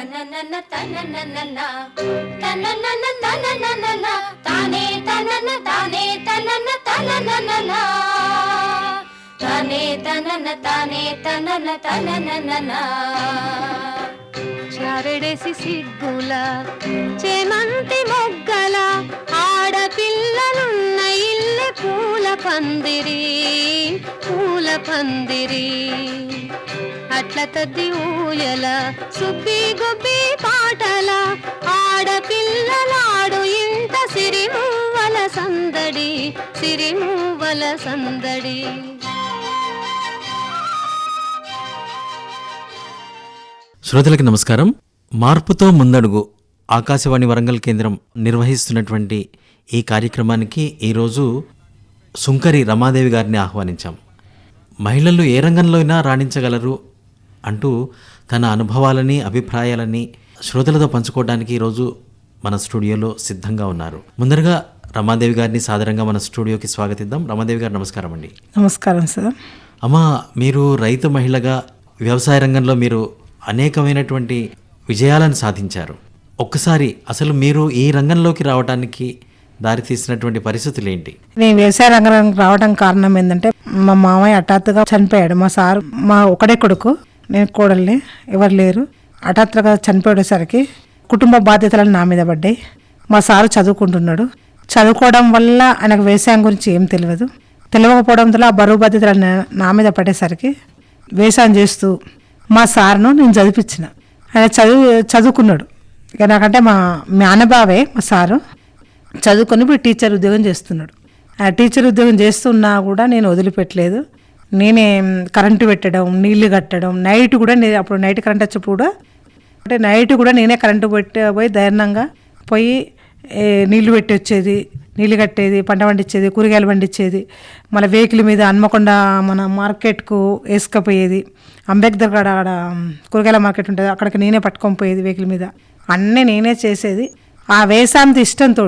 తననన తననన తననన తననన తానే తనన తానే తనన తననన తానే తనన తానే తనన తననన చారడేసి సిగ్గుల చేమంతి మొగ్గల ఆడపిల్లలున్న ఇల్లె పూల పందిరి పూల పందిరి అట్ల తద్ది ఊయల సుబ్బి గుబ్బి పాటల ఆడపిల్లలాడు ఇంత సిరిమూవల సందడి సిరిమూవల సందడి. శ్రోతలకి నమస్కారం. మార్పుతో ముందడుగు ఆకాశవాణి వరంగల్ కేంద్రం నిర్వహిస్తున్నటువంటి ఈ కార్యక్రమానికి ఈరోజు సుంకరి రమాదేవి గారిని ఆహ్వానించాం. మహిళలు ఏ రంగంలో అయినా రాణించగలరు అంటూ తన అనుభవాలని అభిప్రాయాలని శ్రోతలతో పంచుకోవడానికి ఈరోజు మన స్టూడియోలో సిద్ధంగా ఉన్నారు. ముందరగా రమాదేవి గారిని సాదరంగా మన స్టూడియోకి స్వాగతిద్దాం. రమాదేవి గారు నమస్కారం అండి. నమస్కారం సార్. అమ్మా, మీరు రైతు మహిళగా వ్యవసాయ రంగంలో మీరు అనేకమైనటువంటి విజయాలను సాధించారు. ఒక్కసారి అసలు మీరు ఈ రంగంలోకి రావడానికి దారి తీసినటువంటి పరిస్థితులు ఏంటి? నేను వ్యవసాయ రంగంలోకి రావడం కారణం ఏంటంటే మా మామయ్య హఠాత్తుగా చనిపోయాడు. మా సార్ మా ఒకడే కొడుకు, నేను కోడల్ని, ఎవరు లేరు. హఠాత్తుగా చనిపోయేసరికి కుటుంబ బాధ్యతలు నా మీద పడ్డాయి. మా సారు చదువుకుంటున్నాడు. చదువుకోవడం వల్ల ఆయనకు వ్యవసాయం గురించి ఏం తెలియకపోవడంతో ఆ బరువు బాధ్యతలు నా మీద పడేసరికి వ్యవసాయం చేస్తూ మా సార్ను నేను చదివించిన. ఆయన చదువుకున్నాడు. ఇక నాకంటే మా నాన్నబావే మా సారు చదువుకొని ఇప్పుడు టీచర్ ఉద్యోగం చేస్తున్నాడు. ఆ టీచర్ ఉద్యోగం చేస్తున్నా కూడా నేను వదిలిపెట్టలేదు. నేనే కరెంటు పెట్టడం, నీళ్లు కట్టడం, నైట్ కూడా అప్పుడు నైట్ కరెంట్ వచ్చేప్పుడు కూడా అంటే నైట్ కూడా నేనే కరెంటు పోయి ధైర్యంగా పోయి నీళ్లు పెట్టి వచ్చేది, నీళ్ళు కట్టేది, పంట పండించేది, కూరగాయలు పండించేది. మన వెహికల్ మీద హన్మకొండ మన మార్కెట్కు వేసుకపోయేది. అంబేద్కర్ కాడ ఆడ కూరగాయల మార్కెట్ ఉంటుంది, అక్కడికి నేనే పట్టుకొని పోయేది వెహికల్ మీద. అన్నీ నేనే చేసేది. ఆ వ్యవసాయంతో ఇష్టంతో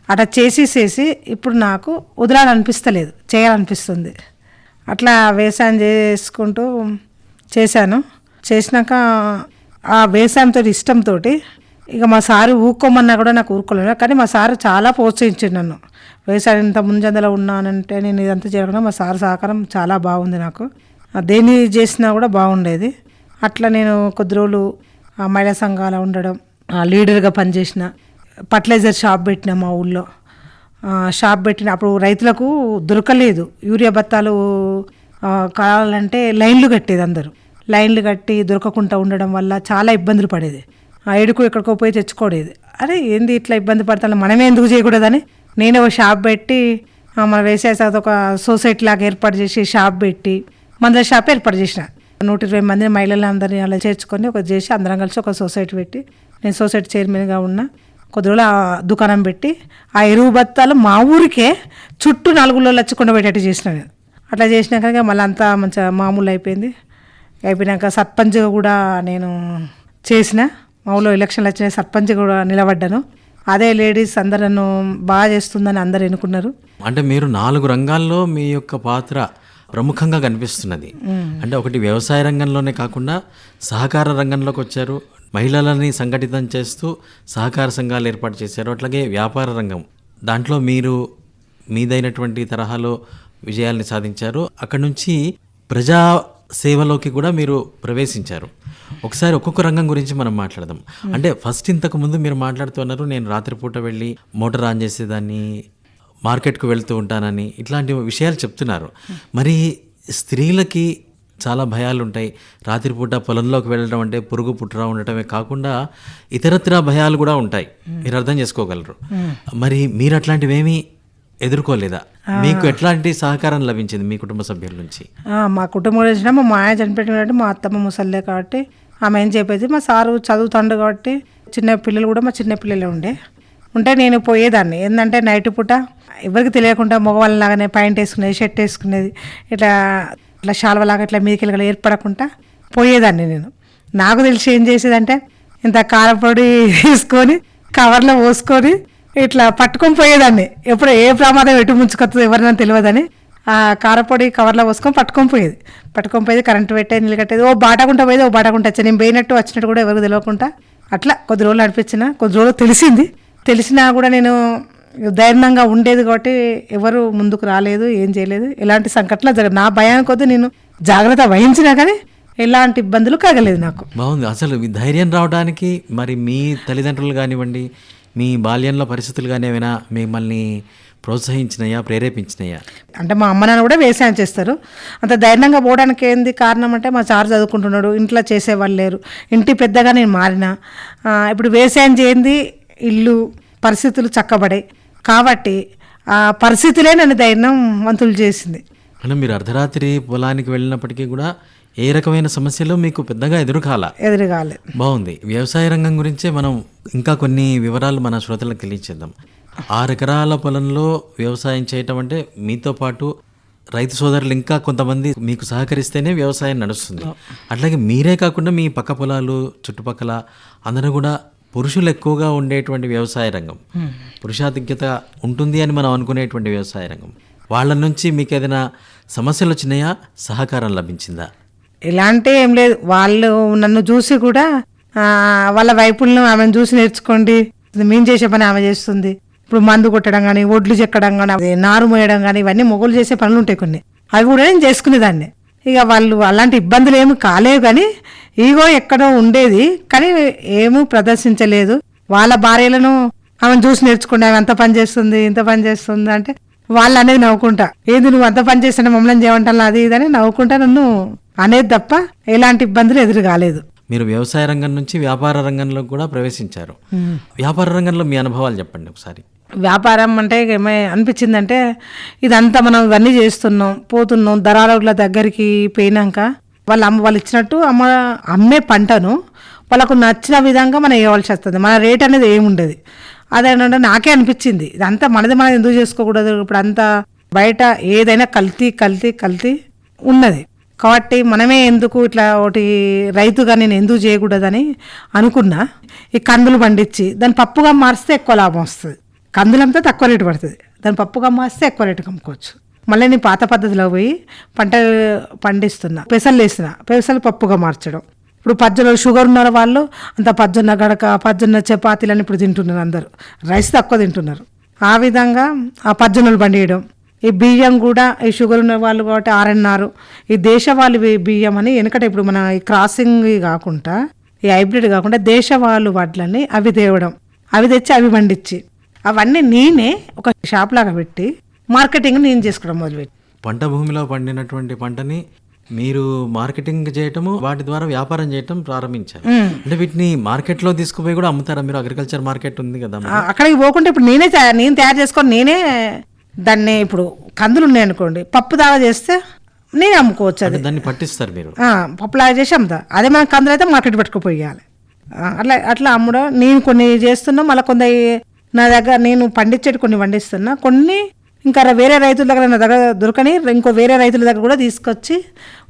అట్లా చేసి ఇప్పుడు నాకు వదలాలనిపిస్తలేదు, చేయాలనిపిస్తుంది. అట్లా వ్యవసాయం చేసుకుంటూ చేసినాక ఆ వ్యవసాయంతో ఇష్టంతో ఇక మా సారు ఊక్కోమన్నా కూడా నాకు ఊరుకోలేదు. కానీ మా సారు చాలా ప్రోత్సహించింది నన్ను. వ్యవసాయం ఇంత ముంజందలో ఉన్నానంటే నేను ఇదంతా చేయకుండా మా సారు సహకారం చాలా బాగుంది. నాకు దేన్ని చేసినా కూడా బాగుండేది. అట్లా నేను కొద్ది రోజులు మహిళా సంఘాలు ఉండడం, లీడర్గా పనిచేసిన, ఫర్టిలైజర్ షాప్ పెట్టిన మా ఊళ్ళో. షాప్ పెట్టిన అప్పుడు రైతులకు దొరకలేదు. యూరియా బత్తాలు కావాలంటే లైన్లు కట్టేది, అందరూ లైన్లు కట్టి దొరకకుండా ఉండడం వల్ల చాలా ఇబ్బందులు పడేది. ఆ ఏడుకు ఎక్కడికో పోయి తెచ్చుకోడేది. అరే ఏంది ఇట్లా ఇబ్బంది పడతాను, మనమే ఎందుకు చేయకూడదని నేనే ఒక షాప్ పెట్టి మన వ్యవసాయ శాఖ ఒక సొసైటీ లాగా ఏర్పాటు చేసి షాప్ పెట్టి మందుల షాప్ ఏర్పాటు చేసిన. 120 మంది మహిళలందరినీ అలా చేర్చుకొని ఒక చేసి అందరం కలిసి ఒక సొసైటీ పెట్టి నేను సొసైటీ చైర్మన్గా ఉన్నా. కొద్ది రోజులు ఆ దుకాణం పెట్టి ఆ ఎరువు బత్తాలు మా ఊరికే చుట్టూ 4 ఊళ్ళో వచ్చకుండా పెట్టేట్టు చేసిన. అట్లా చేసినాక మళ్ళీ అంతా మంచిగా మామూలు అయిపోయినాక సర్పంచ్గా కూడా నేను చేసిన. మా ఊళ్ళో ఎలక్షన్లు వచ్చినాయి, సర్పంచ్ కూడా నిలబడ్డాను. అదే లేడీస్ అందరూ నన్ను బాగా చేస్తుందని అందరు ఎన్నుకున్నారు. అంటే మీరు 4 రంగాల్లో మీ యొక్క పాత్ర ప్రముఖంగా కనిపిస్తున్నది. అంటే ఒకటి వ్యవసాయ రంగంలోనే కాకుండా సహకార రంగంలోకి వచ్చారు, మహిళలని సంఘటితం చేస్తూ సహకార సంఘాలు ఏర్పాటు చేశారు. అట్లాగే వ్యాపార రంగం, దాంట్లో మీరు మీదైనటువంటి తరహాలో విజయాల్ని సాధించారు. అక్కడి నుంచి ప్రజా సేవలోకి కూడా మీరు ప్రవేశించారు. ఒకసారి ఒక్కొక్క రంగం గురించి మనం మాట్లాడదాం. అంటే ఫస్ట్ ఇంతకు ముందు మీరు మాట్లాడుతున్నారు, నేను రాత్రిపూట వెళ్ళి మోటార్ ఆన్ చేసేదాన్ని, మార్కెట్కు వెళ్తూ ఉంటానని, ఇట్లాంటి విషయాలు చెప్తున్నారు. మరి స్త్రీలకి చాలా భయాలు ఉంటాయి. రాత్రిపూట పొలంలోకి వెళ్ళడం అంటే పురుగు పుట్రా ఉండటమే కాకుండా ఇతరత్రా భయాలు కూడా ఉంటాయి, మీరు అర్థం చేసుకోగలరు. మరి మీరు అట్లాంటివేమీ ఎదుర్కోలేదా? మీకు ఎట్లాంటి సహకారం లభించింది మీ కుటుంబ సభ్యుల నుంచి? మా కుటుంబం వచ్చినా మా మాయ చనిపెట్టిన మా అత్తమ్మ ముసల్లే కాబట్టి ఆమె ఏం చెప్పేది. మా సారు చదువుతాడు కాబట్టి చిన్న పిల్లలు కూడా మా చిన్న పిల్లలే ఉంటే నేను పోయేదాన్ని. ఏంటంటే నైట్ పూట ఎవరికి తెలియకుండా మగవాళ్ళలాగానే ప్యాంట్ వేసుకునేది, షర్ట్ వేసుకునేది, ఇట్లా శాల్వలాగా ఇట్లా మీదకి ఏర్పడకుండా పోయేదాన్ని నేను. నాకు తెలిసి ఏం చేసేదంటే ఇంత కారపొడి తీసుకొని కవర్లో పోసుకొని ఇట్లా పట్టుకొని పోయేదాన్ని. ఎప్పుడు ఏ ప్రమాదం ఎటు ముంచుకొస్తుందో ఎవరైనా తెలియదని ఆ కారపొడి కవర్లో పోసుకొని పట్టుకొని పోయేది కరెంటు పెట్టేది నీళ్ళు కట్టేది ఓ బాటకుంటా పోయేది ఓ బాటకుంటా వచ్చేది నేను పోయినట్టు వచ్చినట్టు కూడా ఎవరికి తెలియకుండా అట్లా కొద్ది రోజులు నడిపించిన కొద్ది రోజులు తెలిసినా కూడా నేను ధైర్యంగా ఉండేది కాబట్టి ఎవరు ముందుకు రాలేదు ఏం చేయలేదు ఎలాంటి సంఘటన జరగదు నా భయానికి కొద్ది నేను జాగ్రత్త వహించినా కానీ ఎలాంటి ఇబ్బందులు కలగలేదు నాకు. బాగుంది. అసలు ఈ ధైర్యం రావడానికి మరి మీ తల్లిదండ్రులు కానివ్వండి మీ బాల్యంలో పరిస్థితులు కానీ ఏమైనా మిమ్మల్ని ప్రోత్సహించినాయా ప్రేరేపించినాయా? అంటే మా అమ్మ నాన్న కూడా వ్యవసాయం చేస్తారు. అంత ధైర్యంగా పోవడానికి ఏంది కారణం అంటే మా సార్ చదువుకుంటున్నాడు, ఇంట్లో చేసేవాళ్ళు లేరు, ఇంటి పెద్దగా నేను మారిన. ఇప్పుడు వ్యవసాయం చేయండి ఇల్లు పరిస్థితులు చక్కబడాయి కాబట్టి ఆ పరిస్థితులే నన్ను ధైర్యవంతులు చేసింది. అంటే మీరు అర్ధరాత్రి పొలానికి వెళ్ళినప్పటికీ కూడా ఏ రకమైన సమస్యలు మీకు పెద్దగా ఎదురుకాలే. బాగుంది. వ్యవసాయ రంగం గురించే మనం ఇంకా కొన్ని వివరాలు మన శ్రోతలకు తెలియచేద్దాం. 6 ఎకరాల పొలంలో వ్యవసాయం చేయటం అంటే మీతో పాటు రైతు సోదరులు ఇంకా కొంతమంది మీకు సహకరిస్తేనే వ్యవసాయం నడుస్తుంది. అట్లాగే మీరే కాకుండా మీ పక్క పొలాలు చుట్టుపక్కల అందరూ కూడా పురుషులు ఎక్కువగా ఉండేటువంటి వ్యవసాయ రంగం, పురుషాధిక్యత ఉంటుంది అని మనం అనుకునేటువంటి వ్యవసాయ రంగం. వాళ్ళ నుంచి మీకు ఏదైనా సమస్యలు వచ్చినాయా, సహకారం లభించిందా? ఇలాంటి ఏం లేదు. వాళ్ళు నన్ను చూసి కూడా వాళ్ళ వైపులను ఆమెను చూసి నేర్చుకోండి, మేము చేసే పని ఆమె చేస్తుంది. ఇప్పుడు మందు కొట్టడం కానీ ఒడ్లు చెక్కడం కానీ నారు మోయడం కానీ ఇవన్నీ మొగలు చేసే పనులు ఉంటాయి కొన్ని, అవి కూడా నేను చేసుకునేదాన్ని. ఇక వాళ్ళు అలాంటి ఇబ్బందులు ఏమి కాలేవు కానీ ఈగో ఎక్కడో ఉండేది కానీ ఏమీ ప్రదర్శించలేదు. వాళ్ళ భార్యలను ఆమెను చూసి నేర్చుకోండి, ఆమె అంత పని చేస్తుంది ఇంత పని చేస్తుంది అంటే వాళ్ళు అనేది నవ్వుకుంటా, ఏంది నువ్వు అంత పని చేస్తున్నా మమ్మల్ని చేయమంటాను అది ఇదని నవ్వుకుంటా నన్ను అనేది తప్ప ఎలాంటి ఇబ్బందులు ఎదురు కాలేదు. మీరు వ్యవసాయ రంగం నుంచి వ్యాపార రంగంలో కూడా ప్రవేశించారు. వ్యాపార రంగంలో మీ అనుభవాలు చెప్పండి ఒకసారి. వ్యాపారం అంటే ఏమై అనిపించిందంటే ఇదంతా మనం ఇవన్నీ చేస్తున్నాం పోతున్నాం దళారుల దగ్గరికి పోయినాక వాళ్ళు ఇచ్చినట్టు అమ్మే పంటను వాళ్ళకు నచ్చిన విధంగా మనం ఇవ్వాల్సి వస్తుంది. మన రేట్ అనేది ఏముండదు. అదేంటంటే నాకే అనిపించింది ఇదంతా మనది ఎందుకు చేసుకోకూడదు, ఇప్పుడు అంతా బయట ఏదైనా కల్తీ ఉన్నది కాబట్టి మనమే ఎందుకు ఇట్లా ఒకటి రైతుగా నేను ఎందుకు చేయకూడదని అనుకున్నా. ఈ కందులు పండించి దాన్ని పప్పుగా మారిస్తే ఎక్కువ లాభం వస్తుంది, కందులంతా తక్కువ రేటు పడుతుంది, దాన్ని పప్పుగా మారిస్తే ఎక్కువ రేటుకి అమ్ముకోవచ్చు. మళ్ళీ నేను పాత పద్ధతిలో పోయి పంట పండిస్తున్నా, పెసలు పప్పుగా మార్చడం. ఇప్పుడు పజ్జలో షుగర్ ఉన్న వాళ్ళు అంత పజ్జొన్న గడక పజ్జొన్న చపాతీలని ఇప్పుడు తింటున్నారు, అందరూ రైస్ తక్కువ తింటున్నారు. ఆ విధంగా ఆ పజ్జొన్నలు పండియడం. ఈ బియ్యం కూడా ఈ షుగర్ ఉన్న వాళ్ళు కాబట్టి ఆర్ఎన్ఆర్ ఈ దేశవాళీ బియ్యం అని వెనకట ఇప్పుడు మన ఈ క్రాసింగ్ కాకుండా ఈ హైబ్రిడ్ కాకుండా దేశవాళీ వడ్లని అవి తేవడం, అవి తెచ్చి అవి పండించి అవన్నీ నేనే ఒక షాప్ లాగా పెట్టి మార్కెటింగ్ నేను చేసుకోవడం మొదలుపెట్టి. పంట భూమిలో పండినటువంటి పంటని మీరు మార్కెటింగ్ చేయటము వాటి ద్వారా వ్యాపారం చేయటం ప్రారంభించారు. అంటే వీటిని మార్కెట్లో తీసుకుపోయి కూడా అమ్ముతారా మీరు? అగ్రికల్చర్ మార్కెట్ ఉంది కదా అక్కడికి పోకుంటే ఇప్పుడు నేను తయారు చేసుకొని నేనే దాన్ని ఇప్పుడు కందులు ఉన్నాయి అనుకోండి పప్పు దాగా చేస్తే నేను అమ్ముకోవచ్చు. అది దాన్ని పట్టిస్తారు మీరు? పప్పులాగా చేసి అమ్ముతా. అదే మన కందులు అయితే మార్కెట్ పెట్టుకుపోయాలి. అట్లా అమ్మడం నేను కొన్ని చేస్తున్నా. మళ్ళీ కొంత నా దగ్గర నేను పండించేటి కొన్ని పండిస్తున్నా, కొన్ని ఇంకా వేరే రైతుల దగ్గర నా దగ్గర దొరకని ఇంకో వేరే రైతుల దగ్గర కూడా తీసుకొచ్చి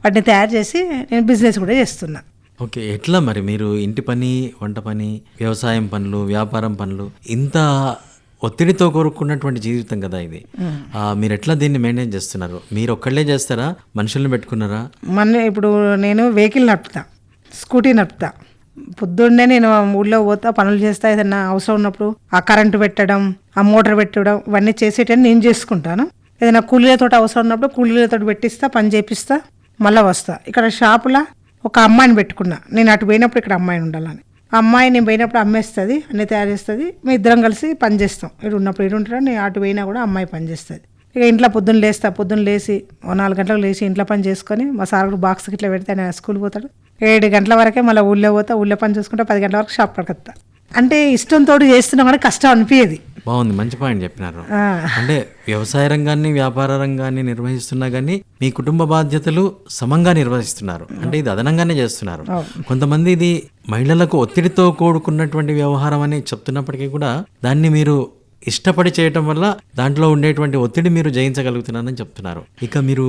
వాటిని తయారు చేసి నేను బిజినెస్ కూడా చేస్తున్నా. ఓకే. ఎట్లా మరి మీరు ఇంటి పని, వంట పని, వ్యవసాయం పనులు, వ్యాపారం పనులు, ఇంత ఒత్తిడితో కోరుకున్నటువంటి జీవితం కదా ఇది, మీరు ఎట్లా దీన్ని మెయింటైన్ చేస్తున్నారు? మీరు ఒక్కళ్ళే చేస్తారా, మనుషుల్ని పెట్టుకున్నారా? ఇప్పుడు నేను వెహికల్ నడుపుతా, స్కూటీ నడుపుతా. పొద్దున్నే నేను ఊళ్ళో పోతా, పనులు చేస్తా. ఏదైనా అవసరం ఉన్నప్పుడు ఆ కరెంటు పెట్టడం, ఆ మోటార్ పెట్టడం ఇవన్నీ చేసేటని నేను చేసుకుంటాను. ఏదైనా కూలీలతో అవసరం ఉన్నప్పుడు కూలీలతో పెట్టిస్తా, పని చేపిస్తా, మళ్ళీ వస్తా. ఇక్కడ షాపులో ఒక అమ్మాయిని పెట్టుకున్నా, నేను అటు పోయినప్పుడు ఇక్కడ అమ్మాయిని ఉండాలని. ఆ అమ్మాయి నేను పోయినప్పుడు అమ్మేస్తుంది, అన్నీ తయారు చేస్తుంది, మేము ఇద్దరం కలిసి పని చేస్తాం. ఇటు ఉన్నప్పుడు ఇటు ఉంటాడు, నేను అటు పోయినా కూడా అమ్మాయి పని చేస్తుంది. ఇక ఇంట్లో పొద్దున్న లేచి 4 గంటలకు లేచి ఇంట్లో పని చేసుకొని మా సార్ బాక్స్కి ఇట్లా పెడితే ఆయన స్కూల్ పోతాడు. 7 గంటల వరకే మళ్ళీ ఊళ్ళో పోతా, ఊళ్ళో పని చూసుకుంటే 10 గంటల వరకు షాప్ కడతా. అంటే ఇష్టంతో చేస్తున్నా కూడా కష్టం అనిపించేది. బాగుంది, మంచి పాయింట్ చెప్పినారు. అంటే వ్యవసాయ రంగాన్ని, వ్యాపార రంగాన్ని నిర్వహిస్తున్నా కానీ మీ కుటుంబ బాధ్యతలు సమంగా నిర్వహిస్తున్నారు. అంటే ఇది అదనంగానే చేస్తున్నారు. కొంతమంది ఇది మహిళలకు ఒత్తిడితో కూడుకున్నటువంటి వ్యవహారం అని చెప్తున్నప్పటికీ కూడా దాన్ని మీరు ఇష్టపడి చేయటం వల్ల దాంట్లో ఉండేటువంటి ఒత్తిడి మీరు జయించగలుగుతున్నారని చెప్తున్నారు. ఇక మీరు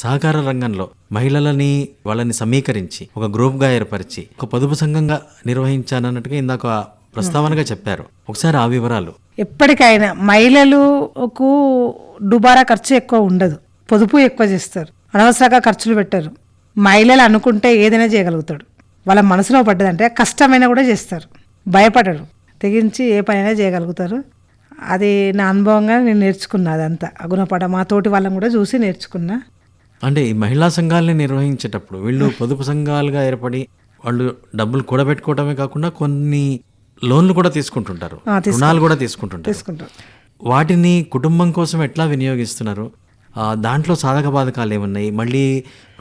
సహకార రంగంలో మహిళలని వాళ్ళని సమీకరించి ఒక గ్రూప్గా ఏర్పరిచి ఒక పొదుపు సంఘంగా నిర్వహించానన్నట్టుగా ఇందాక ప్రస్తావనగా చెప్పారు. ఒకసారి ఆ వివరాలు. ఎప్పటికైనా మహిళలకు దుబారా ఖర్చు ఎక్కువ ఉండదు. పొదుపు ఎక్కువ చేస్తారు, అనవసరంగా ఖర్చులు పెట్టారు. మహిళలు అనుకుంటే ఏదైనా చేయగలుగుతాడు. వాళ్ళ మనసులో పడ్డదంటే కష్టమైనా కూడా చేస్తారు, భయపడరు, తెగించి ఏ పనైనా చేయగలుగుతారు. అది నా అనుభవంగా నేను నేర్చుకున్నా. అదంతా ఆ గుణపాఠం మా తోటి వాళ్ళని కూడా చూసి నేర్చుకున్నా. అంటే ఈ మహిళా సంఘాలని నిర్వహించేటప్పుడు వీళ్ళు పొదుపు సంఘాలుగా ఏర్పడి వాళ్ళు డబ్బులు కూడబెట్టుకోవడమే కాకుండా కొన్ని లోన్లు కూడా తీసుకుంటుంటారు, రుణాలు కూడా తీసుకుంటుంటారు. వాటిని కుటుంబం కోసం ఎట్లా వినియోగిస్తున్నారు? దాంట్లో సాధక బాధకాలు ఏమున్నాయి? మళ్ళీ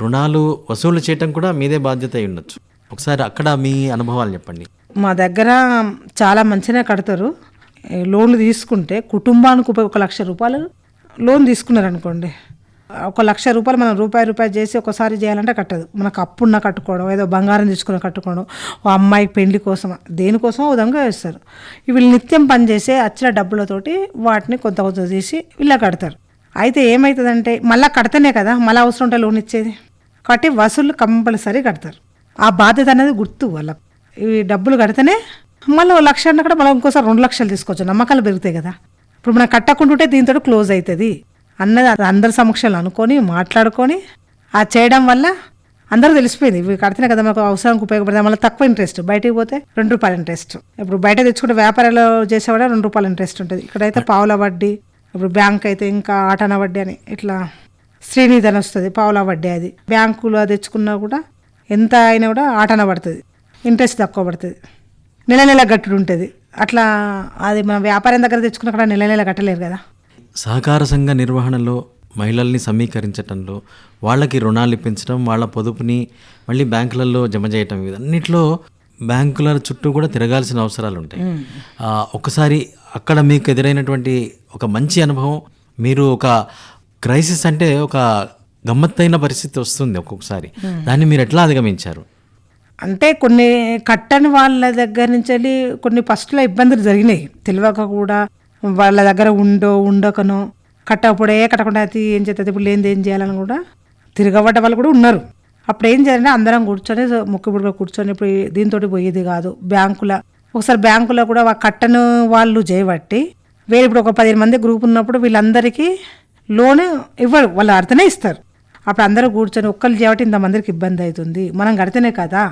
రుణాలు వసూలు చేయటం కూడా మీదే బాధ్యత అయి ఉండొచ్చు. ఒకసారి అక్కడ మీ అనుభవాలు చెప్పండి. మా దగ్గర చాలా మంచిగా కడతారు. లోన్లు తీసుకుంటే కుటుంబానికి 1,00,000 రూపాయలు లోన్ తీసుకున్నారనుకోండి, 1,00,000 రూపాయలు మనం రూపాయి చేసి ఒకసారి చేయాలంటే కట్టదు. మనకు అప్పున్న కట్టుకోవడం, ఏదో బంగారం తీసుకుని కట్టుకోవడం, ఓ అమ్మాయికి పెళ్లి కోసం, దేనికోసం విధంగా వేస్తారు. వీళ్ళు నిత్యం పనిచేసే వచ్చిన డబ్బులతోటి వాటిని కొంత కొంత తీసి వీళ్ళ కడతారు. అయితే ఏమవుతుందంటే మళ్ళీ కడితేనే కదా మళ్ళీ అవసరం ఉంటే లోన్ ఇచ్చేది, కాబట్టి వసూళ్ళు కంపల్సరీ కడతారు. ఆ బాధ్యత అనేది గుర్తు వాళ్ళకు. ఈ డబ్బులు కడితేనే మళ్ళీ 1,00,000 అన్న కూడా మళ్ళీ ఇంకోసారి 2,00,000 తీసుకోవచ్చు, నమ్మకాలు పెరుగుతాయి కదా. ఇప్పుడు మనం కట్టకుంటుంటే దీంతో క్లోజ్ అవుతుంది అన్నది అందరి సమక్షంలో అనుకొని మాట్లాడుకొని ఆ చేయడం వల్ల అందరూ తెలిసిపోయింది. ఇవి కడితేనే కదా మనకు అవసరానికి ఉపయోగపడతాయి. మళ్ళీ తక్కువ ఇంట్రెస్ట్, బయటికి పోతే ₹2 ఇంట్రెస్ట్. ఇప్పుడు బయట తెచ్చుకుంటే వ్యాపారాలు చేసేవాడే ₹2 ఇంట్రెస్ట్ ఉంటుంది, ఇక్కడైతే పావుల వడ్డీ. ఇప్పుడు బ్యాంక్ అయితే ఇంకా ఆటన వడ్డీ అని ఇట్లా శ్రీనిధి అని వస్తుంది, పావుల వడ్డీ. అది బ్యాంకులో తెచ్చుకున్నా కూడా ఎంత అయినా కూడా ఆటన పడుతుంది, ఇంట్రెస్ట్ తక్కువ పడుతుంది, నెల గట్టుడు ఉంటుంది. అట్లా అది మనం వ్యాపారం దగ్గర తెచ్చుకున్న కూడా నెల కట్టలేరు కదా. సహకార సంఘ నిర్వహణలో మహిళల్ని సమీకరించడంలో, వాళ్ళకి రుణాలు ఇప్పించడం, వాళ్ళ పొదుపుని మళ్ళీ బ్యాంకులలో జమ చేయటం, ఇవన్నిట్లో బ్యాంకుల చుట్టూ కూడా తిరగాల్సిన అవసరాలు ఉంటాయి. ఒకసారి అక్కడ మీకు ఎదురైనటువంటి ఒక మంచి అనుభవం, మీరు ఒక క్రైసిస్ అంటే ఒక గమ్మత్తైన పరిస్థితి వస్తుంది ఒక్కొక్కసారి, దాన్ని మీరు ఎట్లా అధిగమించారు? అంటే కొన్ని కట్టని వాళ్ళ దగ్గర నుంచి వెళ్ళి కొన్ని ఫస్ట్లో ఇబ్బందులు జరిగినాయి, తెలియక కూడా వాళ్ళ దగ్గర ఉండకనో కట్టకపోతే కట్టకుండా అది ఏం చేస్తుంది, ఇప్పుడు లేనిది ఏం చేయాలని కూడా తిరగబడ్డ వాళ్ళు కూడా ఉన్నారు. అప్పుడు ఏం చేయాలంటే అందరం కూర్చొని ముక్కుబుడుగా కూర్చొని ఇప్పుడు దీంతో పోయేది కాదు. ఒకసారి బ్యాంకులో కూడా కట్టను వాళ్ళు చేయబట్టి వేరే ఇప్పుడు ఒక 10 మంది గ్రూప్ ఉన్నప్పుడు వీళ్ళందరికీ లోన్ ఇవ్వరు, వాళ్ళు అర్థనే ఇస్తారు. అప్పుడు అందరూ కూర్చొని ఒక్కళ్ళు చేయబట్టి ఇంతమందికి ఇబ్బంది అవుతుంది, మనం కడితేనే కదా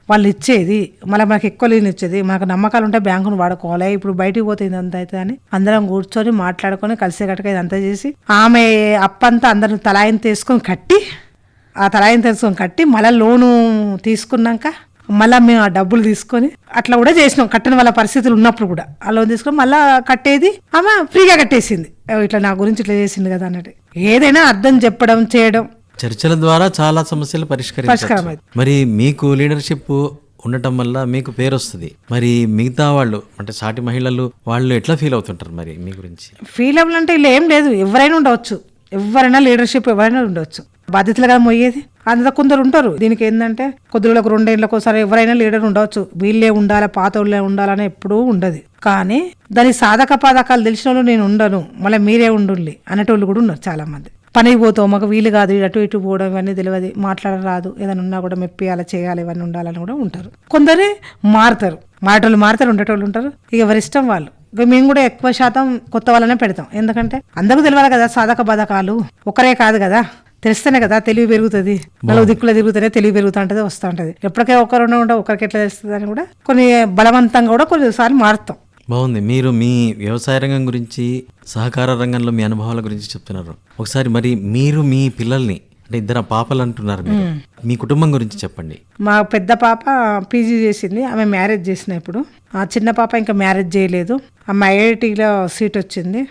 వాళ్ళు ఇచ్చేది, మళ్ళీ మనకి ఎక్కువ లోన్ ఇచ్చేది, మనకు నమ్మకాలు ఉంటే బ్యాంకును వాడుకోవాలి, ఇప్పుడు బయటికి పోతే ఇదంతా అవుతుంది అని అందరం కూర్చొని మాట్లాడుకొని కలిసే కట్టగా ఇదంతా చేసి ఆమె అప్పంతా అందరూ తలాయింత తీసుకొని కట్టి, ఆ తలాయింత తీసుకొని కట్టి మళ్ళీ లోను తీసుకున్నాక మళ్ళీ మేము ఆ డబ్బులు తీసుకొని అట్లా కూడా చేసినాం. కట్టని వాళ్ళ పరిస్థితులు ఉన్నప్పుడు కూడా ఆ లోన్ తీసుకొని మళ్ళీ కట్టేది ఆమె ఫ్రీగా కట్టేసింది. ఇట్లా నా గురించి ఇట్లా చేసింది కదా అన్నట్టు. ఏదైనా అర్థం చెప్పడం చేయడం, చర్చల ద్వారా చాలా సమస్యలు పరిష్కారం. మరి మీకు లీడర్షిప్ ఉండటం వల్ల మీకు పేరు వస్తుంది, మరి మిగతా వాళ్ళు అంటే సాటి మహిళలు వాళ్ళు ఎట్లా ఫీల్ అవుతుంటారు మరి మీ గురించి? ఫీల్ అవ్వాలంటే ఇలా ఏం లేదు, ఎవరైనా ఉండవచ్చు, ఎవరైనా లీడర్షిప్ ఎవరైనా ఉండవచ్చు, బాధ్యతలుగా మొయ్యేది అంత కొందరు ఉంటారు. దీనికి ఏంటంటే కొద్దిలకు 2 ఏళ్ళకి ఒకసారి ఎవరైనా లీడర్ ఉండవచ్చు, వీళ్ళే ఉండాలి పాత వాళ్ళే ఉండాలని ఎప్పుడూ ఉండదు. కానీ దాని సాధక పాధకాలు తెలిసిన వాళ్ళు నేను ఉండను మళ్ళీ మీరే ఉండుండి అనేటోళ్ళు కూడా ఉన్నారు చాలా మంది. పనికి పోతావు మాకు వీలు కాదు, అటు ఇటు పోవడం ఇవన్నీ తెలియదు, మాట్లాడరాదు, ఏదైనా ఉన్నా కూడా మెప్పియాలి చేయాలి ఇవన్నీ ఉండాలని కూడా ఉంటారు. కొందరు మారుతారు, మారేటోళ్ళు ఉండేటోళ్ళు ఉంటారు, ఇక ఎవరిష్టం వాళ్ళు. ఇక మేము కూడా ఎక్కువ శాతం కొత్త వాళ్ళనే పెడతాం, ఎందుకంటే అందరికీ తెలియాలి కదా సాధక బాధకాలు, ఒకరే కాదు కదా, తెలిస్తేనే కదా తెలివి పెరుగుతుంది. 4 దిక్కులు తిరుగుతూనే తెలివి పెరుగుతూ ఉంటుంది, వస్తూ ఉంటుంది. ఎప్పటికే ఒకరు ఒకరికి ఎట్లా తెలుస్తుంది అని కూడా కొన్ని బలవంతంగా కూడా కొన్నిసార్లు మారుతాం. బాగుంది. మీరు మీ వ్యవసాయ రంగం గురించి, సహకార రంగంలో మీ అనుభవాల గురించి చెప్తున్నారు. ఒకసారి మరి మీరు మీ పిల్లల్ని అంటే 2 పాపలు అంటున్నారు, మీరు మీ కుటుంబం గురించి చెప్పండి. మా పెద్ద పాప పీజీ చేసింది, ఆమె మ్యారేజ్ చేసిన. ఇప్పుడు ఆ చిన్న పాప ఇంకా మ్యారేజ్ చేయలేదు, ఆమె ఐఐటీలో సీట్ వచ్చింది.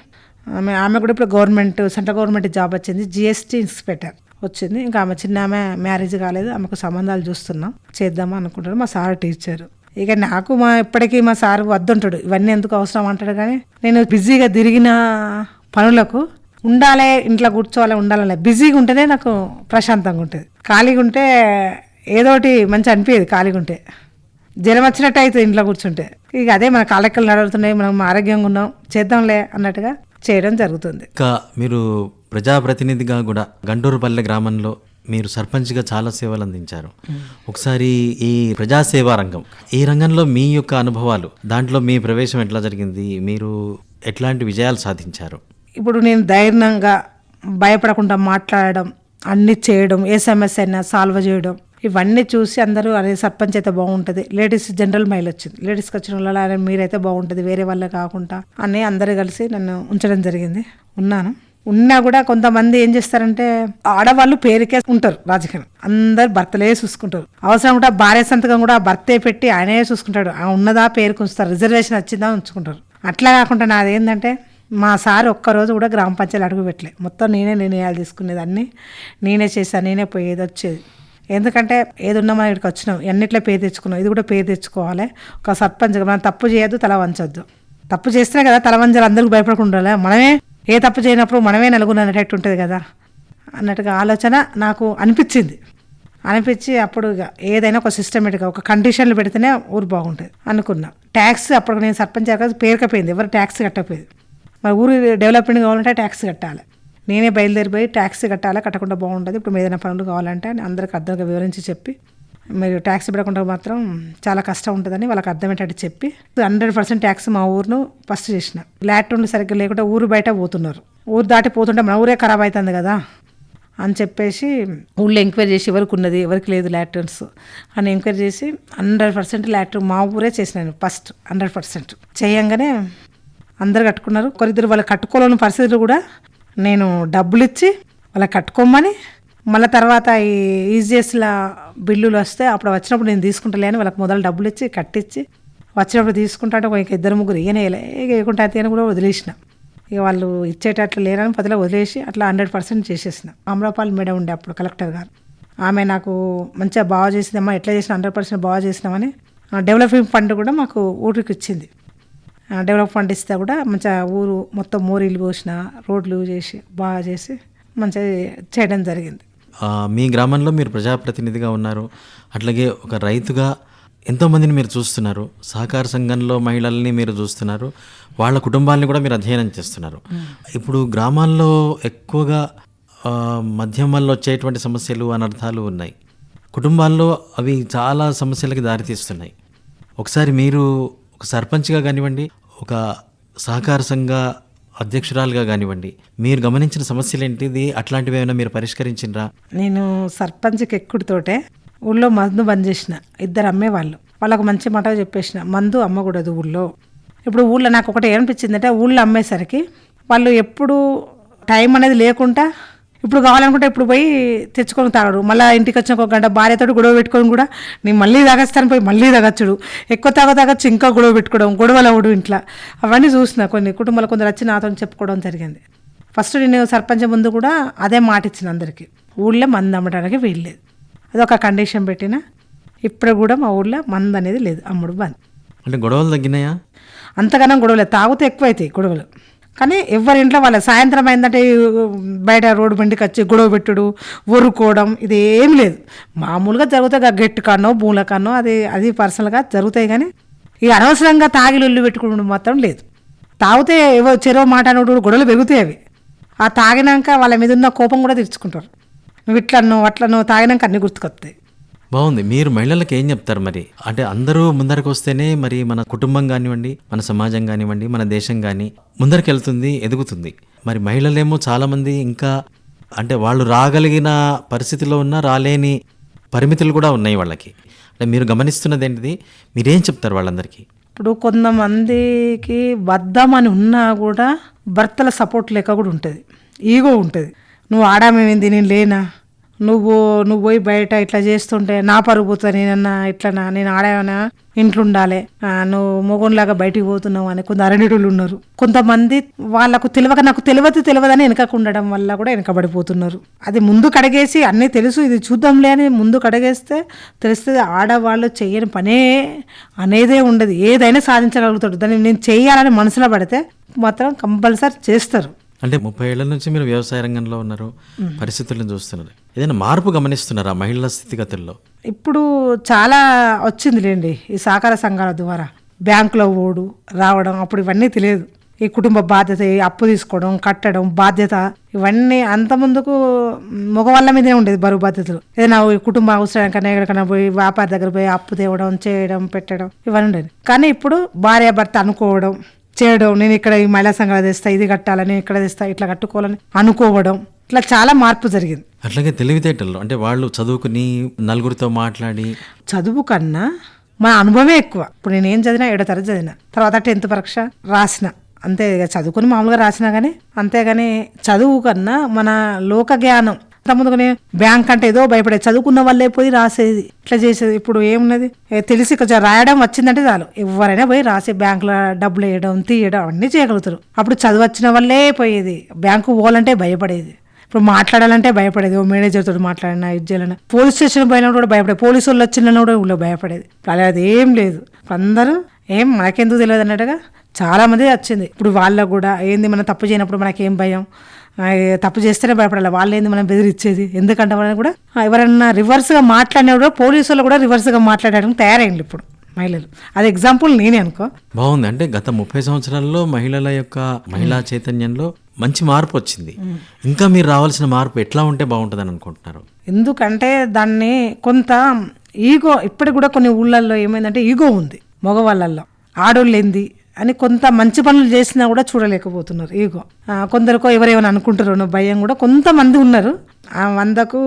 ఆమె కూడా ఇప్పుడు సెంట్రల్ గవర్నమెంట్ జాబ్ వచ్చింది, జిఎస్టీ ఇన్స్పెక్టర్ వచ్చింది. ఇంకా ఆమె చిన్న ఆమె మ్యారేజ్ కాలేదు, ఆమెకు సంబంధాలు చూస్తున్నాం, చేద్దామా అనుకుంటాడు. మా సార్ టీచర్. ఇక నాకు ఇప్పటికీ మా సార్ వద్దుంటాడు, ఇవన్నీ ఎందుకు అవసరం అంటాడు. కానీ నేను బిజీగా తిరిగిన పనులకు ఉండాలి, ఇంట్లో కూర్చోవాలి, ఉండాలి. బిజీగా ఉంటేనే నాకు ప్రశాంతంగా ఉంటుంది. ఖాళీగా ఉంటే ఏదోటి మంచి అనిపించేది, ఖాళీగా ఉంటే జ్వరం వచ్చినట్టు అవుతుంది ఇంట్లో కూర్చుంటే. ఇక అదే మన కాళ్ళెక్కలు నడుగుతున్నాయి, మనం ఆరోగ్యంగా ఉన్నాం, చేద్దాంలే అన్నట్టుగా చేయడం జరుగుతుంది. ఇంకా మీరు ప్రజాప్రతినిధిగా కూడా గంటూరుపల్లె గ్రామంలో మీరు సర్పంచ్గా చాలా సేవలు అందించారు. ఒకసారి ఈ ప్రజాసేవా రంగం, ఈ రంగంలో మీ యొక్క అనుభవాలు, దాంట్లో మీ ప్రవేశం ఎట్లా జరిగింది, మీరు ఎట్లాంటి విజయాలు సాధించారు? ఇప్పుడు నేను ధైర్యంగా భయపడకుండా మాట్లాడడం, అన్నీ చేయడం, ఏ సమస్య అయినా సాల్వ్ చేయడం, ఇవన్నీ చూసి అందరూ అదే సర్పంచ్ అయితే బాగుంటుంది, లేడీస్ జనరల్ మైల్ వచ్చింది, లేడీస్కి వచ్చిన వాళ్ళ మీరైతే బాగుంటుంది వేరే వాళ్ళే కాకుండా అని అందరూ కలిసి నన్ను ఉంచడం జరిగింది. ఉన్నా కూడా కొంతమంది ఏం చేస్తారంటే ఆడవాళ్ళు పేరుకే ఉంటారు రాజకీయం, అందరు భర్తలే చూసుకుంటారు, అవసరం కూడా భార్య సంతకం కూడా భర్తే పెట్టి ఆయనే చూసుకుంటాడు, ఉన్నదా పేరుకు ఉంచుతారు, రిజర్వేషన్ వచ్చిందా ఉంచుకుంటారు. అట్లా కాకుండా నాది ఏంటంటే మా సార్ ఒక్కరోజు కూడా గ్రామ పంచాయతీ అడుగు పెట్టలే, మొత్తం నేనే నిర్ణయాలు తీసుకునేది, అన్నీ నేనే చేశాను, నేనే పోయేది వచ్చేది. ఎందుకంటే ఏదున్నా మనం ఇక్కడికి వచ్చినాం, ఎన్నిట్లో పేరు తెచ్చుకున్నాం, ఇది కూడా పేరు తెచ్చుకోవాలి. ఒక సర్పంచ్ మనం తప్పు చేయొద్దు, తల వంచొద్దు. తప్పు చేస్తేనే కదా తల వంచాలి, అందరికీ భయపడకుండా ఉండాలి. మనమే ఏ తప్పు చేయనప్పుడు మనమే నలుగురు అనేటట్టు ఉంటుంది కదా అన్నట్టుగా ఆలోచన నాకు అనిపించి అప్పుడు ఇక ఏదైనా ఒక సిస్టమేటిక్గా ఒక కండిషన్లు పెడితేనే ఊరు బాగుంటుంది అనుకున్నా. ట్యాక్స్ అప్పుడు నేను సర్పంచ్ పేరుకపోయింది, ఎవరు ట్యాక్స్ కట్టకపోయింది. మరి ఊరు డెవలప్మెంట్ కావాలంటే ట్యాక్స్ కట్టాలి, నేనే బయలుదేరిపోయి ట్యాక్స్ కట్టాలి, కట్టకుండా బాగుంటుంది. ఇప్పుడు ఏదైనా పనులు కావాలంటే అందరికి అర్థంగా వివరించి చెప్పి, మీరు ట్యాక్స్ పెట్టకుండా మాత్రం చాలా కష్టం ఉంటుందని వాళ్ళకి అర్థమయ్యేటట్టు చెప్పి 100% ట్యాక్స్ మా ఊరును ఫస్ట్ చేసిన. లాట్రూన్లు సరిగ్గా లేకుండా ఊరు బయట పోతున్నారు, ఊరు దాటి పోతుంటే మన ఊరే ఖరాబ్ అవుతుంది కదా అని చెప్పేసి ఊళ్ళో ఎంక్వైరీ చేసి ఎవరికి ఉన్నది ఎవరికి లేదు లాట్రూన్స్ అని ఎంక్వైరీ చేసి 100% లాట్రూన్ మా ఊరే చేసినాను ఫస్ట్. 100% చేయంగానే అందరు కట్టుకున్నారు. ఒకరిద్దరు వాళ్ళు కట్టుకోలేని పరిస్థితులు కూడా నేను డబ్బులు ఇచ్చి వాళ్ళకి కట్టుకోమని, మళ్ళీ తర్వాత ఈ ఈజీఎస్ల బిల్లులు వస్తే అప్పుడు వచ్చినప్పుడు నేను తీసుకుంటలే అని వాళ్ళకి మొదలు డబ్బులు ఇచ్చి కట్టించి వచ్చినప్పుడు తీసుకుంటా అంటే ఒక ఇద్దరు ముగ్గురు ఇవ్వకుంటా అని కూడా వదిలేసిన. ఇక వాళ్ళు ఇచ్చేటట్లు లేరని పదిలో వదిలేసి అట్లా 100% చేసేసిన. అమరాపాల్ మేడం ఉండే అప్పుడు కలెక్టర్ గారు, ఆమె నాకు మంచిగా బాగా చేసిందమ్మా, ఎట్లా చేసిన 100% బాగా చేసినామని డెవలపింగ్ ఫండ్ కూడా మాకు ఊరికి ఇచ్చింది. డెవలప్ ఫండ్ ఇస్తే కూడా మంచిగా ఊరు మొత్తం మోరీలు పోసిన, రోడ్లు చేసి బాగా చేసి మంచిగా చేయడం జరిగింది. మీ గ్రామంలో మీరు ప్రజాప్రతినిధిగా ఉన్నారు, అట్లాగే ఒక రైతుగా ఎంతోమందిని మీరు చూస్తున్నారు, సహకార సంఘంలో మహిళల్ని మీరు చూస్తున్నారు, వాళ్ళ కుటుంబాలని కూడా మీరు అధ్యయనం చేస్తున్నారు. ఇప్పుడు గ్రామాల్లో ఎక్కువగా మద్యం వల్ల వచ్చేటువంటి సమస్యలు అనర్థాలు ఉన్నాయి, కుటుంబాల్లో అవి చాలా సమస్యలకి దారితీస్తున్నాయి. ఒకసారి మీరు ఒక సర్పంచ్గా కానివ్వండి, ఒక సహకార సంఘ అధ్యక్షురాలుగా కానివ్వండి, మీరు గమనించిన సమస్యలు ఏంటిది, అట్లాంటివి ఏమైనా మీరు పరిష్కరించినరా? నేను సర్పంచ్కి ఎక్కుడితోటే ఊళ్ళో మందు బంద్ చేసిన, ఇద్దరు అమ్మేవాళ్ళు, వాళ్ళకు మంచి మాట చెప్పేసిన, మందు అమ్మకూడదు ఊళ్ళో. ఇప్పుడు ఊళ్ళో నాకు ఒకటి ఏమనిపించిందంటే ఊళ్ళో అమ్మేసరికి వాళ్ళు ఎప్పుడు టైం అనేది లేకుండా ఇప్పుడు కావాలనుకుంటే ఇప్పుడు పోయి తెచ్చుకొని తాగడు, మళ్ళీ ఇంటికి వచ్చిన ఒక గంట భార్యతో గొడవ పెట్టుకొని కూడా నేను మళ్ళీ తాగస్తాను పోయి మళ్ళీ తాగచ్చుడు, ఎక్కువ తాగచ్చు ఇంకా గొడవ పెట్టుకోవడం, గొడవలవుడు ఇంట్లో, అవన్నీ చూసిన. కొన్ని కుటుంబాలు కొందరు వచ్చి నాతో చెప్పుకోవడం జరిగింది. ఫస్ట్ నేను సర్పంచ్ ముందు కూడా అదే మాట ఇచ్చిన అందరికీ, ఊళ్ళో మందు అమ్మడానికి వీల్లేదు, అదొక కండిషన్ పెట్టిన. ఇప్పుడు కూడా మా ఊళ్ళో మందు అనేది లేదు, అమ్ముడు బంద్. అంటే గొడవలు తగ్గినాయా? అంతగానో గొడవలేదు, తాగితే ఎక్కువ అవుతాయి గొడవలు, కానీ ఎవరి ఇంట్లో వాళ్ళ సాయంత్రం అయిందంటే బయట రోడ్డు బండికి వచ్చి గొడవ పెట్టుడు, ఒరుకోవడం ఇది ఏం లేదు. మామూలుగా జరుగుతాయి, గట్టి కానో బూల కానో అది పర్సనల్గా జరుగుతాయి, కానీ ఇక అనవసరంగా తాగి లొల్లు పెట్టుకోవడం మాత్రం లేదు. తాగితే ఏవో చెరో మాట అనుడు గొడవలు పెరుగుతాయి అవి. ఆ తాగినాక వాళ్ళ మీద ఉన్న కోపం కూడా తీర్చుకుంటారు, నువ్వు ఇట్లన్నో అట్లనో తాగినాక అన్నీ గుర్తుకొస్తాయి. బాగుంది. మీరు మహిళలకు ఏం చెప్తారు మరి? అంటే అందరూ ముందరకు వస్తేనే మరి మన కుటుంబం కానివ్వండి, మన సమాజం కానివ్వండి, మన దేశం కానీ ముందరికి వెళ్తుంది, ఎదుగుతుంది. మరి మహిళలేమో చాలామంది ఇంకా అంటే వాళ్ళు రాగలిగిన పరిస్థితిలో ఉన్న రాలేని పరిమితులు కూడా ఉన్నాయి వాళ్ళకి. అంటే మీరు గమనిస్తున్నది ఏంటిది, మీరేం చెప్తారు వాళ్ళందరికీ? ఇప్పుడు కొంతమందికి వద్దామని ఉన్నా కూడా భర్తల సపోర్ట్ లేక కూడా ఉంటుంది, ఈగో ఉంటుంది. నువ్వు ఆడామేమింది, నేను లేనా, నువ్వు పోయి బయట ఇట్లా చేస్తుంటే నా పరుగు పోతుంది, నేనన్నా ఇట్లనా, నేను ఆడామన్నా ఇంట్లో ఉండాలి, నువ్వు మొగోన్లాగా బయటికి పోతున్నావు అని కొంత అరణిటులు ఉన్నారు. కొంతమంది వాళ్ళకు తెలియక నాకు తెలియదని వెనకకు ఉండడం వల్ల కూడా వెనకబడిపోతున్నారు. అది ముందు కడగేసి అన్నీ తెలుసు ఇది చూద్దాంలే అని ముందు కడగేస్తే తెలుస్తుంది ఆడవాళ్ళు చెయ్యని పనే అనేదే ఉండదు, ఏదైనా సాధించగలుగుతాడు. దాన్ని నేను చెయ్యాలని మనసులో పడితే మాత్రం కంపల్సరీ చేస్తారు. అంటే 30 ఏళ్ల నుంచి మీరు వ్యవసాయ రంగంలో ఉన్నారు, పరిస్థితులను చూస్తున్నారు, ఏదైనా మార్పు గమనిస్తున్నారా మహిళల స్థితిగతుల్లో? ఇప్పుడు చాలా వచ్చిందిలేండి ఈ సహకార సంఘాల ద్వారా, బ్యాంకులో ఓడు రావడం, అప్పుడు ఇవన్నీ తెలియదు. ఈ కుటుంబ బాధ్యత, అప్పు తీసుకోవడం, కట్టడం, బాధ్యత, ఇవన్నీ అంత ముందుకు మగవాళ్ళ మీదే ఉండేది బరువు బాధ్యతలు. ఏదైనా కుటుంబ అవసరానికన్నా ఎక్కడికన్నా పోయి వ్యాపారి దగ్గర పోయి అప్పు తేవడం, చేయడం, పెట్టడం ఇవన్నీ ఉండేది. కానీ ఇప్పుడు భార్యాభర్త అనుకోవడం, చేయడం, నేను ఇక్కడ ఈ మహిళా సంఘాలు తెస్తా, ఇది కట్టాలని, ఇక్కడ తెస్తా, ఇట్లా కట్టుకోవాలని అనుకోవడం, ఇట్లా చాలా మార్పు జరిగింది. అట్లాగే తెలివితేటల్లో అంటే వాళ్ళు చదువుకుని నలుగురితో మాట్లాడి, చదువు కన్నా మన అనుభవమే ఎక్కువ. ఇప్పుడు నేను ఏం చదివినా 7వ తరగతి చదివిన, తర్వాత 10th పరీక్ష రాసిన, అంతే. ఇక చదువుకుని మామూలుగా రాసినా కానీ, అంతేగాని చదువు కన్నా మన లోక జ్ఞానం. ముందుగానే బ్యాంక్ అంటే ఏదో భయపడేది, చదువుకున్న వాళ్ళే పోయి రాసేది, ఇట్లా చేసేది. ఇప్పుడు ఏమున్నది, తెలిసి కొంచెం రాయడం వచ్చిందంటే చాలు, ఎవరైనా పోయి రాసే బ్యాంకులో డబ్బులు వేయడం, తీయడం అన్నీ చేయగలుగుతారు. అప్పుడు చదువు వచ్చిన వాళ్ళే పోయేది, బ్యాంకు పోవాలంటే భయపడేది, ఇప్పుడు మాట్లాడాలంటే భయపడేది. ఓ మేనేజర్ తోటి మాట్లాడినా, ఇది చేయాలన్నా, పోలీస్ స్టేషన్ పోయినా కూడా భయపడేది, పోలీసు వాళ్ళు వచ్చిన కూడా ఊళ్ళో భయపడేది. అలా అది ఏం లేదు. అందరూ ఏం మనకెందుకు తెలియదు అన్నట్టుగా చాలా మంది వచ్చింది. ఇప్పుడు వాళ్ళకు కూడా ఏంది, మనం తప్పు చేయనప్పుడు మనకేం భయం, తప్పు చేస్తేనే భయపడాలి, వాళ్ళు ఏంది మనం బెదిరించేది ఎందుకంటే వాళ్ళని కూడా ఎవరైనా రివర్స్గా మాట్లాడినప్పుడు పోలీసు వాళ్ళు కూడా రివర్స్గా మాట్లాడడానికి తయారైంది ఇప్పుడు మహిళలు. అది ఎగ్జాంపుల్ నేనే అనుకో. బాగుంది. అంటే గత 30 సంవత్సరాల్లో మహిళల యొక్క మహిళా చైతన్యంలో మంచి మార్పు వచ్చింది. ఇంకా మీరు రావాల్సిన మార్పు ఎట్లా ఉంటే బాగుంటుందని అనుకుంటున్నారు? ఎందుకంటే దాన్ని కొంత ఈగో, ఇప్పటికి కూడా కొన్ని ఊళ్ళల్లో ఏమైందంటే ఈగో ఉంది మగవాళ్ళల్లో, ఆడోళ్ళు ఏంది అని కొంత మంచి పనులు చేసినా కూడా చూడలేకపోతున్నారు ఈగో. కొందరికో ఎవరేమైనా అనుకుంటారో భయం కూడా కొంతమంది ఉన్నారు. 100కు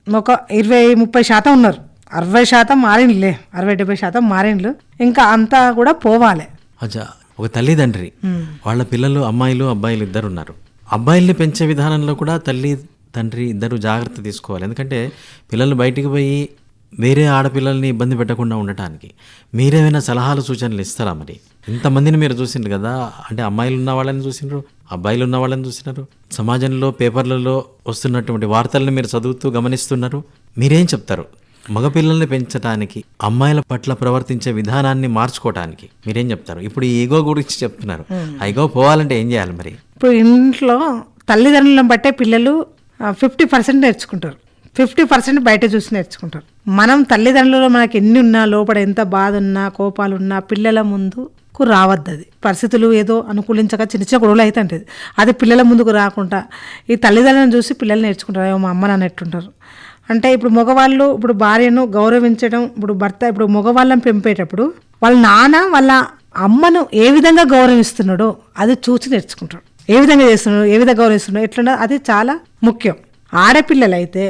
ఒక 20-30% ఉన్నారు. 60% మారిండ్లే, 60-70% మారిండ్లు. ఇంకా అంతా కూడా పోవాలి. అచ్చా, ఒక తల్లిదండ్రి వాళ్ళ పిల్లలు అమ్మాయిలు అబ్బాయిలు ఇద్దరు ఉన్నారు. అబ్బాయిల్ని పెంచే విధానంలో కూడా తల్లి తండ్రి ఇద్దరు జాగ్రత్త తీసుకోవాలి. ఎందుకంటే పిల్లలు బయటికి పోయి వేరే ఆడపిల్లల్ని ఇబ్బంది పెట్టకుండా ఉండటానికి మీరేమైనా సలహాలు సూచనలు ఇస్తారా? మరి ఇంతమందిని మీరు చూసిండ్రు కదా, అంటే అమ్మాయిలు ఉన్న వాళ్ళని చూసినారు, అబ్బాయిలు ఉన్న వాళ్ళని చూసినారు, సమాజంలో పేపర్లలో వస్తున్నటువంటి వార్తలను మీరు చదువుతూ గమనిస్తున్నారు. మీరేం చెప్తారు మగపిల్లల్ని పెంచడానికి, అమ్మాయిల పట్ల ప్రవర్తించే విధానాన్ని మార్చుకోవటానికి మీరేం చెప్తారు? ఇప్పుడు ఈ ఈగో గురించి చెప్తున్నారు, ఆ ఈగో పోవాలంటే ఏం చేయాలి మరి? ఇప్పుడు ఇంట్లో తల్లిదండ్రులను బట్టే పిల్లలు 50% నేర్చుకుంటారు, 50% బయట చూసి నేర్చుకుంటారు. మనం తల్లిదండ్రులు మనకి ఎన్ని ఉన్నా, లోపల ఎంత బాధ ఉన్నా, కోపాలు ఉన్నా పిల్లల ముందుకు రావద్దు. అది పరిస్థితులు ఏదో అనుకూలించక చిన్న చిన్న గొడవలు అయితే ఉంటుంది, అది పిల్లల ముందుకు రాకుండా ఈ తల్లిదండ్రులను చూసి పిల్లలు నేర్చుకుంటారు. ఏమో మా అమ్మ నాన్న ఎట్టుంటారు అంటే, ఇప్పుడు మగవాళ్ళు ఇప్పుడు భార్యను గౌరవించడం, ఇప్పుడు భర్త ఇప్పుడు మగవాళ్ళని పెంపేటప్పుడు వాళ్ళ నాన్న వాళ్ళ అమ్మను ఏ విధంగా గౌరవిస్తున్నాడో అది చూసి నేర్చుకుంటాడు. ఏ విధంగా చేస్తున్నాడు, ఏ విధంగా గౌరవిస్తున్నాడు, ఎట్లున్నా అది చాలా ముఖ్యం. ఆడపిల్లలైతే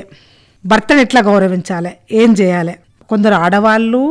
భర్తను ఎట్లా గౌరవించాలి, ఏం చేయాలి. కొందరు ఆడవాళ్ళు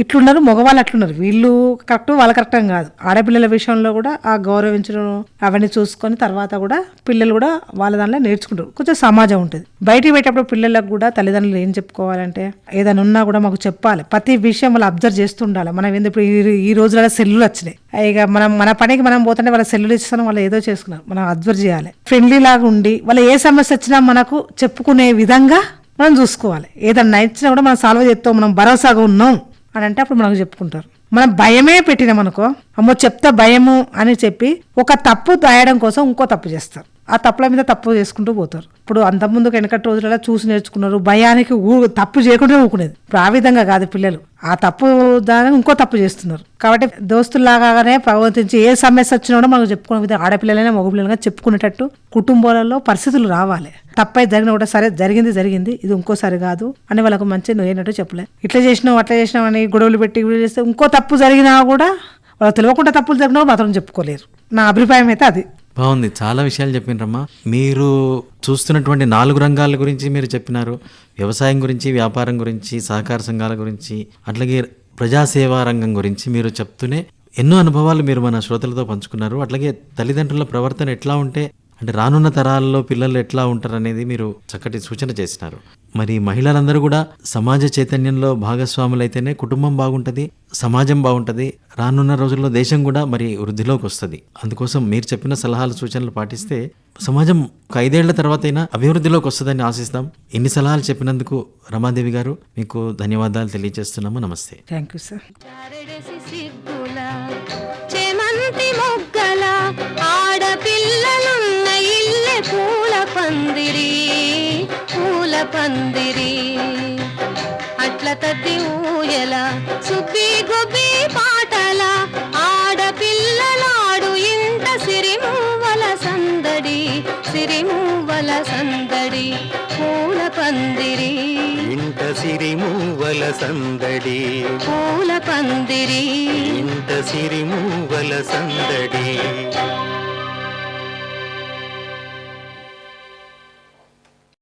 ఇట్లున్నారు, మగవాళ్ళు అట్లున్నారు. వీళ్ళు కరెక్ట్, వాళ్ళు కరెక్ట్ అని కాదు. ఆడపిల్లల విషయంలో కూడా ఆ గౌరవించడం అవన్నీ చూసుకొని తర్వాత కూడా పిల్లలు కూడా వాళ్ళ దాంట్లో నేర్చుకుంటారు. కొంచెం సమాజం ఉంటుంది. బయటికి పెట్టేటప్పుడు పిల్లలకు కూడా తల్లిదండ్రులు ఏం చెప్పుకోవాలంటే, ఏదైనా ఉన్నా కూడా మాకు చెప్పాలి, ప్రతి విషయం వాళ్ళు అబ్జర్వ్ చేస్తూ ఉండాలి. మనం ఎందుకు ఈ రోజులలో సెల్లులు వచ్చినాయి, ఇక మనం మన పనికి మనం పోతుంటే వాళ్ళ సెల్లులు ఇస్తాను, వాళ్ళు ఏదో చేసుకున్నారు, మనం అబ్జర్వ్ చేయాలి. ఫ్రెండ్లీ లాగా ఉండి వాళ్ళ ఏ సమస్య వచ్చినా మనకు చెప్పుకునే విధంగా మనం చూసుకోవాలి. ఏదన్నా ఇచ్చినా కూడా మనం సాల్వ్ చేస్తాం, మనం భరోసాగా ఉన్నాం అని అంటే అప్పుడు మనకు చెప్పుకుంటారు. మనం భయమే పెట్టినామనుకో, అమ్మో చెప్తే భయము అని చెప్పి ఒక తప్పు దాయడం కోసం ఇంకో తప్పు చేస్తారు. ఆ తప్పుల మీద తప్పు చేసుకుంటూ పోతారు. ఇప్పుడు అంతకుముందుకు వెనకటి రోజులలో చూసి నేర్చుకున్నారు, భయానికి తప్పు చేయకుండా ఊకునేది. ఇప్పుడు ఆ విధంగా కాదు, పిల్లలు ఆ తప్పు దాని ఇంకో తప్పు చేస్తున్నారు. కాబట్టి దోస్తుల్లాగానే ప్రవర్తించి ఏ సమస్య వచ్చినా కూడా మనకు చెప్పుకునే విధంగా ఆడపిల్లలైనా మగపిల్లలుగా చెప్పుకునేటట్టు కుటుంబాలలో పరిస్థితులు రావాలి. తప్పై జరిగిన కూడా సరే జరిగింది, ఇది ఇంకోసారి కాదు అని వాళ్ళకు మంచి నువ్వేనట్టు చెప్పలే. ఇట్లా చేసినావు అట్లా చేసినావు అని గొడవలు పెట్టి చేస్తే ఇంకో తప్పు జరిగినా కూడా వాళ్ళు తెలియకుండా తప్పులు జరిగినా మాత్రం చెప్పుకోలేరు. నా అభిప్రాయం అయితే అది. బాగుంది, చాలా విషయాలు చెప్పినరమ్మా. మీరు చూస్తున్నటువంటి 4 రంగాల గురించి మీరు చెప్పినారు. వ్యవసాయం గురించి, వ్యాపారం గురించి, సహకార సంఘాల గురించి, అట్లాగే ప్రజాసేవా రంగం గురించి మీరు చెప్తూనే ఎన్నో అనుభవాలు మీరు మన శ్రోతలతో పంచుకున్నారు. అట్లాగే తల్లిదండ్రుల ప్రవర్తన ఎట్లా ఉంటే, అంటే రానున్న తరాల్లో పిల్లలు ఎట్లా ఉంటారు అనేది మీరు చక్కటి సూచన చేసినారు. మరి మహిళలందరూ కూడా సమాజ చైతన్యంలో భాగస్వాములైతేనే కుటుంబం బాగుంటుంది, సమాజం బాగుంటుంది, రానున్న రోజుల్లో దేశం కూడా మరి వృద్ధిలోకి వస్తుంది. అందుకోసం మీరు చెప్పిన సలహాలు సూచనలు పాటిస్తే సమాజం ఒక 5 ఏళ్ల తర్వాత అయినా అభివృద్ధిలోకి వస్తుందని ఆశిస్తాం. ఇన్ని సలహాలు చెప్పినందుకు రమాదేవి గారు మీకు ధన్యవాదాలు తెలియజేస్తున్నాము. నమస్తే. Thank you sir. పందిరి అట్ల తద్ది ఊయల సుబ్బి గుబ్బి పాటల ఆడపిల్లలాడు ఇంత సిరిమూవల సందడి పూల పందిరి ఇంట సిరిమూవల సందడి, పూల పందిరి ఇంత సిరిమూవల సందడి.